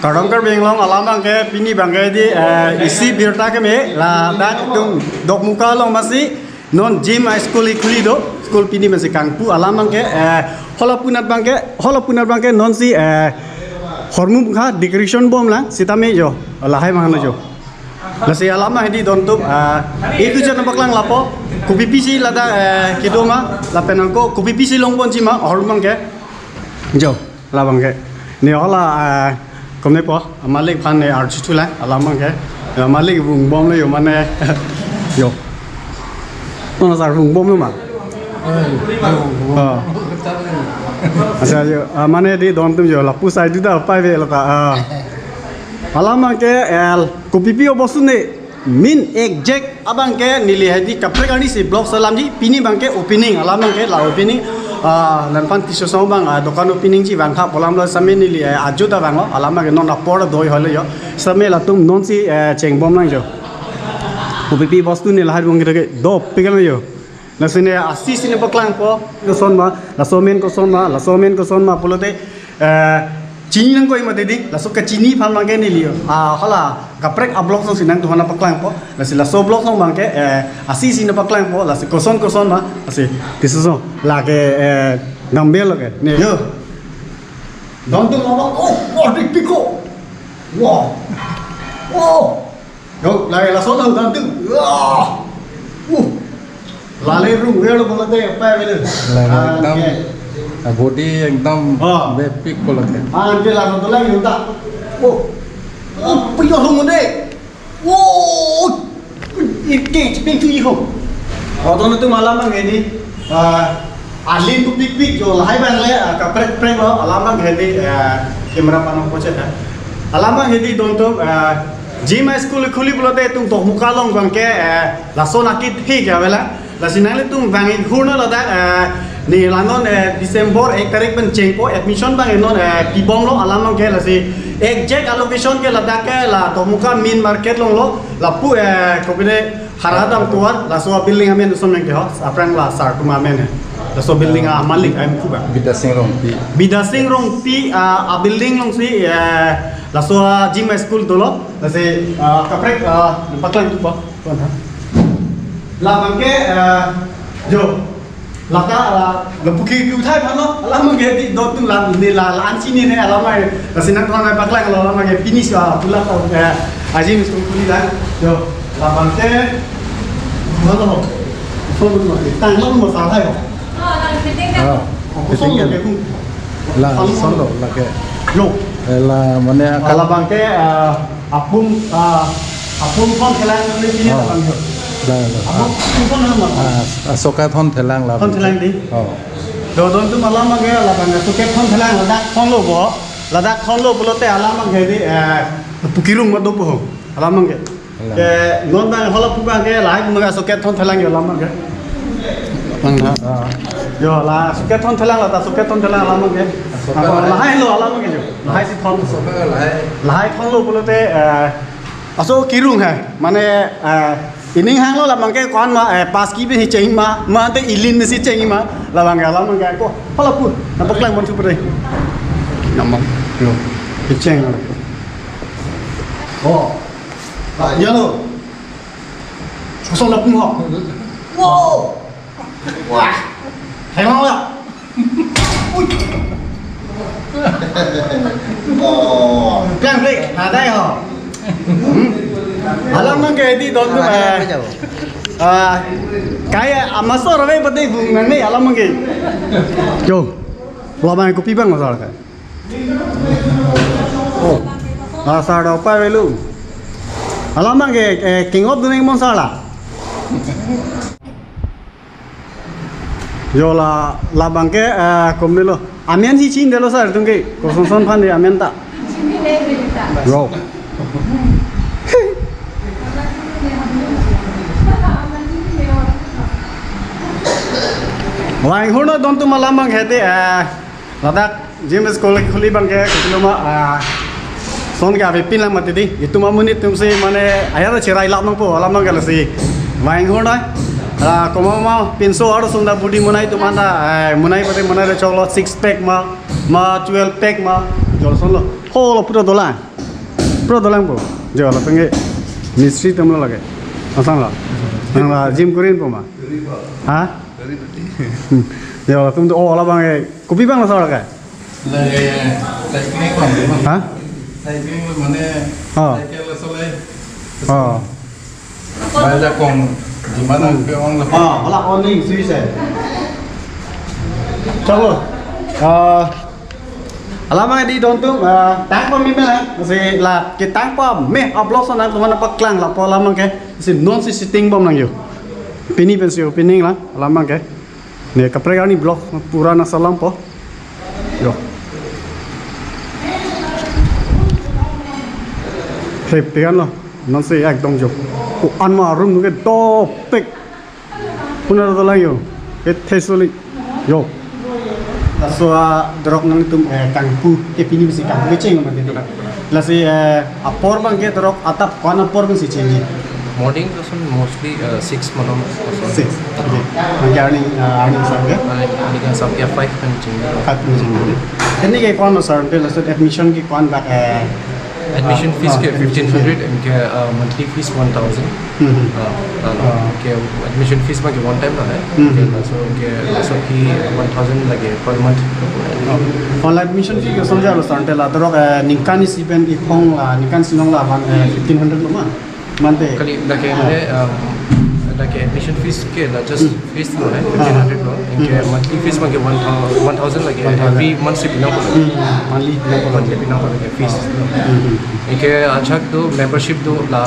Kadang binglong alam bangke pini bangke di isi birta keme la dat tung dok muka long masih non gym school ikuli do school pini masih kangpu alam bangke hola punat bangke non si hormum kha decoration bom la sitame jo lahai mahana jo nasi alam mah di dontuk itu jangan baklang lapo kupi pisi lada kidoma lapenangko kupi pisi long pon cima hormum bangke jo la bangke ni hola Kom ni po, malik pan ni arch tu lah, alamang ke, malik bung bom le yo mana, yo, mana sar bung bom tu mah, asal yo, mana di don tu yo, lapu sai tu dah, pai ve laka, alamang ke, kopi pio bosun ni, min exact abang ke nili hadi kapre kani si blog salam ji, pini bang ke opening, alamang ke la opening. Lampan tisu sama bang, dokan opening ci bang kap, polam lo sami nili aju dah bang lo, alama ke non rapor doi hal yo, sami lah tum non si ceng bom lang jo, upipi bos tu ni lahir bang kita ke do pegang yo, nasi ni asis ni paklang po, koson ma, lasomen koson ma, puluh te cini nang kau imat tadi, lasuk ke cini pal bang ke nili yo, hala kaprek ablok song sinang tu hana paklang po, nasi laso blok song bang ke asis ni paklang po, lasi koson ma, lasi tisu song. Lagi ngambil lagi, nih yo, dontung apa? Oh, dipiko, wow, yo, lagi langsung lah dontung, lali rung, where boleh deh, apa ya beli? Body एकदम बेपिक को लगता है। Nanti langsung tu lagi unta, pergi rung deh, ini cepet tu ikut, orang tu malam ni. Alin tu pik jo lahai bang le kaprek preng lo alama hedi kamera panong pocet ha alama hedi donto gym school khuli bulote tum to mukalong bang ke lason akit hi ga bela lasinale tum bangin khurna lada ni langon Desember 1 tarik ben chengpo admission bang non pibong lo alama ke lasi exact allocation ke lada ke la to muka min market long lo lapu kopine haradam tuar laso building amen usum nang ke ho aprang la sar kuma amen laso building malik am kuba bidasing rong pi a building long si laso gym school dolo lase kaprek paklang tu pa la bangke jo laka lepuki ku thai phano alama ge di do tu la ni la an sini ne alama lasinang thona paklang lo alama ge finish pula gym school kuli la jo la bangke mana lo tang lo mo sa thai ho lah solo lah ke yo lah mana kalau bangke apung kon kelang ni sini bang yo lah apung kon nama sokat hon telang lah kon telang di do don tu malam mage la bang sokat kon telang ladak kon lo bo ladak kon lo bulote alam mage di pukirung ma do bo alam mage ke non bang hola puga ke lai mage sokat kon telang yo alam mage bang yo la sokat kon telang la ta sokat kon telang alam mage lahai lo alam mage yo lahai si kon lahai kon lo bulote aso kirung hai mane ini hang lo la bangke kon ma pas ki be cheng ma te ilin si cheng ma la bangke la bangke ko hola pu na paklang bon tu pre namang yo ki cheng la oh la ya lo so la pung ho wow wah hai ma la oh plan break ha dai ho alam mangke di don tu kaya amasor ave pati nang ni alam mangke jo lama kopi bang masar ka oh asar apa velu alam mangke king of duning monsala jo la bangke komni lo amian si chin delo sar tungke koson son phan de amian ta ro Wang hono don tu malam bang hete ladak gym school khuli bang ke kiloma son ga be pinlang mati di itu mamuni tum se mane ayara cherai lap nang po alam bang galasi wang hono komo ma pinso aro sunda budi munai tu mana munai pate munai le cholo 6 pack ma 12 pack ma jol son lo ho lo pura dolang po jo la penge mystery tum lo lage asang la nang la gym kurin po ma ha jo la tum to o la bang kopi bang la sa la ka ha Baca kong gimana ke orang lepas. wala only sui se chalo alamang di don tu tang pa mi bela se la ke tang pa me upload sa nang mana pa klang la pa alamang ke se non si sitting bom nang yo pini pensio pining la alamang ke ne kapre ni blog pura na salam po yo pegan lo non se ekdom jo ku anma room ke to pek punar to lang yo ke thesoli yo so drop nang tum kangpu ke pini bisi kangpu cheng ma de la se apor bang ke drop atap kon apor bang si change Morning person mostly 6 malam. 6 okay ani sang ke Ini kan sampai 5 kan cinggu. khat ni change ini ke kon sar pe la so admission ki kon ba Admission fees ke 1500 and ke monthly fees 1000. के admission fees में के one time ना है के so की 1000 लगे per month online admission fee ke somja lo sante la dro nikani sipen ipong la nikan sinong la 1500 lo ma mante कली लगे admission fees के ला just fees ना है 1500 लो इनके monthly fees में के 1000 लगे every month से बिना monthly बिना लगे fees इनके अच्छा तो membership तो ला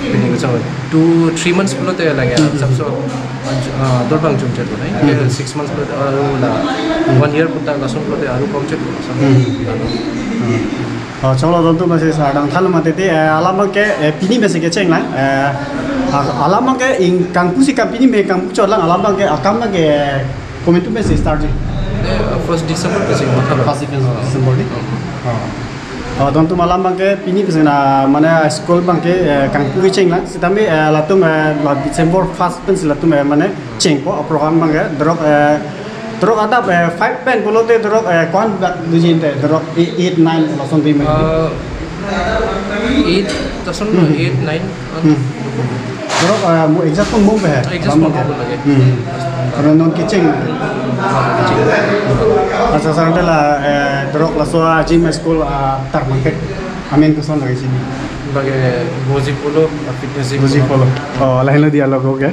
ini macam 2-3 months pula tu lagi sabso dorbang jumpa tu ni 6 months pula aru lah 1 year pun tak langsung pula tu aru komcet cholo don tu masih sadang thal mate te alama ke pini bese ke cheng la alama ke in kangpu si kampini me kangpu cholang alama ke akam na ke komentu bese start first December tu sih macam pasti ke December ni don tu malam bang ke pini bese na mana school bang ke kangpu ke cheng la sitame latum la December first pen latum mana cheng po program bang ke drop ada 5 pen puluh te drop kon dujin te drop 8 9 langsung di me 8 doesn't 8 9 drop mu exact pun mau be exact pun mau lagi karena non kitchen asa sarante la drop la so gym school tar market amen ko son lagi sini bagi gozi polo fitness gozi polo lain lo dia lo ke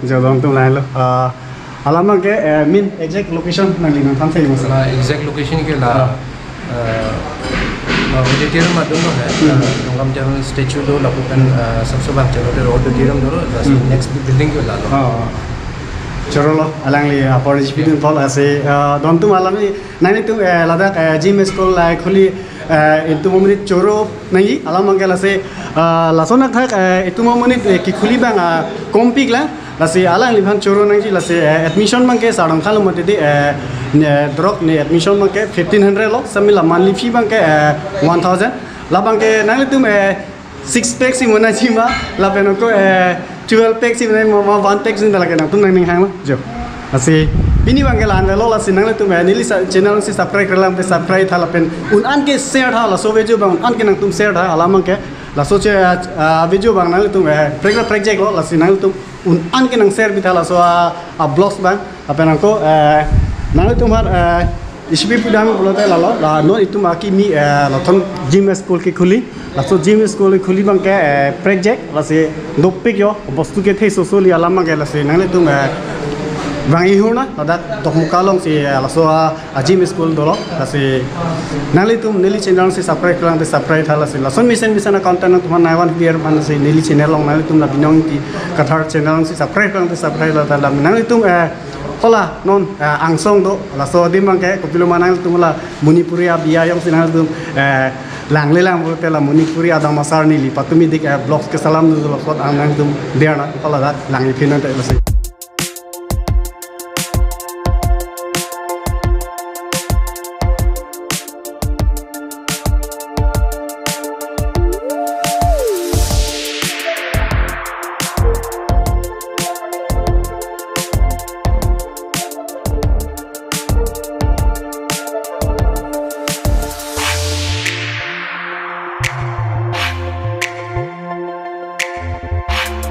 jadong tu lain lo alamak ke min exact location nang linang tham sai masala exact location ke la auditorium madun lo hai nongam jalan statue lo lakukan sabse bang jalo de auditorium lo next building ke la lo choro lo alang li apor jipin tol ase don tu malam ni nani tu ladak gym school la khuli itu momenit choro nai alamak ke la se lasona thak itu momenit ki khuli bang kompik la lasi alang liban choro nang ji lasi admission bang ke sarang khalo mate de drop ni admission bang ke 1500 lo samila monthly fee bang ke 1000 la bang ke nang tu 6 packs si mona ji ma la peno ko 12 packs si ma 1 packs ni la ke nang tu nang ning hang lo jo lasi pini bang ke lan lo lasi nang tu me nili channel si subscribe kerlang pe subscribe thala pen un an ke share tha la so vejo bang an ke nang tum share tha alamang ke la so che video bang nang tu me project lo lasi nang tu un an ke nang share bithala so a blogs bang apa nang ko nang tu mar isbi pudam bolote lalo la no itu maki mi la thon gym school ke khuli la so gym school ke khuli bang ke project la se dopik yo bostu ke thei socially alama ke la se nang tu me bang ihuna la tok mukalong si la so a gym school dolo la se nang tu neli channel se subscribe kerang te subscribe thala se la son mission content tu man naiwan clear man se neli channel long nang tu la binong ki kathar channel se subscribe kerang te subscribe la thala nang tu hola non angsong do la so dim bang ke kopilo manang tu la munipuri abia yang sinal tu langle lang bolte la munipuri adang masar ni li patumi dik blogs ke salam du lo kot anang tu dia na hola da langi finan te la Bye.